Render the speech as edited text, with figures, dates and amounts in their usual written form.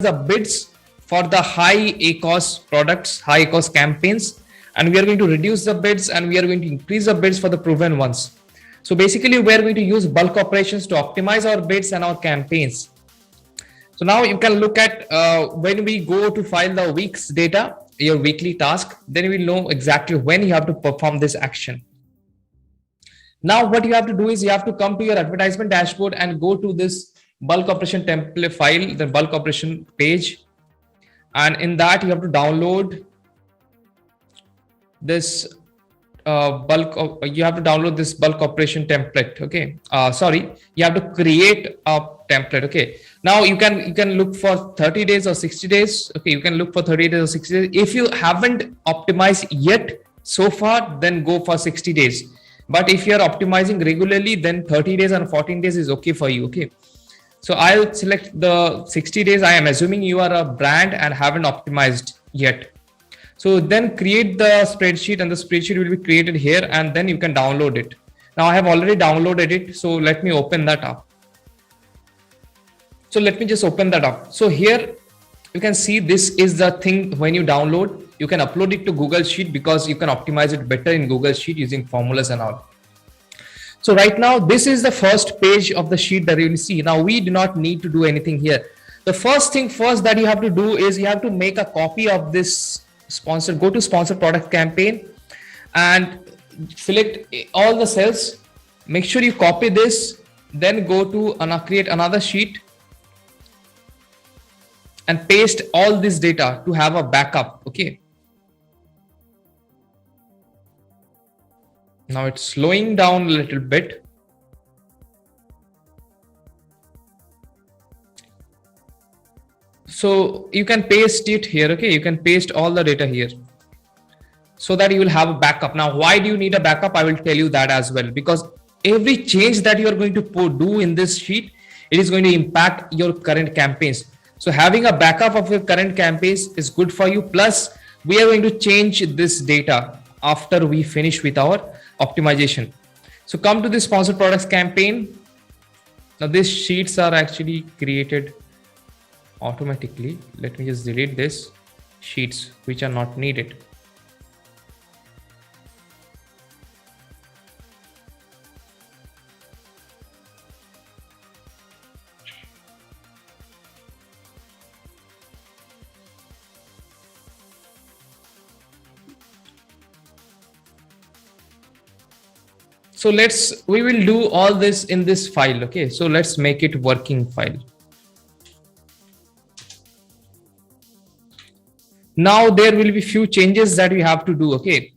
the bids for the high ACOS products, high ACOS campaigns, and we are going to reduce the bids and we are going to increase the bids for the proven ones. So basically, we are going to use bulk operations to optimize our bids and our campaigns. So now you can look at when we go to file the week's data, your weekly task, then you will know exactly when you have to perform this action. Now what you have to do is you have to come to your advertisement dashboard and go to this bulk operation template file, the bulk operation page. And in that you have to download this you have to download this bulk operation template. Okay. Sorry, you have to create a template. Okay. Now you can look for 30 days or 60 days. Okay. You can look for 30 days or 60 days. If you haven't optimized yet so far, then go for 60 days. But if you are optimizing regularly, then 30 days and 14 days is okay for you. Okay. So I'll select the 60 days. I am assuming you are a brand and haven't optimized yet. So then create the spreadsheet, and the spreadsheet will be created here, and then you can download it. Now I have already downloaded it. So let me open that up. So let me just open that up. So here you can see this is the thing. When you download, you can upload it to Google Sheet because you can optimize it better in Google Sheet using formulas and all. So right now, this is the first page of the sheet that you will see. Now we do not need to do anything here. The first thing first that you have to do is you have to make a copy of this sponsor. Go to sponsor product campaign and select all the cells. Make sure you copy this, then go to create another sheet and paste all this data to have a backup. Okay. Now it's slowing down a little bit. So you can paste it here. Okay. You can paste all the data here so that you will have a backup. Now, why do you need a backup? I will tell you that as well, because every change that you are going to do in this sheet, it is going to impact your current campaigns. So having a backup of your current campaigns is good for you. Plus, we are going to change this data after we finish with our optimization. So come to the sponsored products campaign. Now these sheets are actually created automatically. Let me just delete this sheets which are not needed. So we will do all this in this file. Okay. So let's make it working file. Now there will be few changes that we have to do. Okay.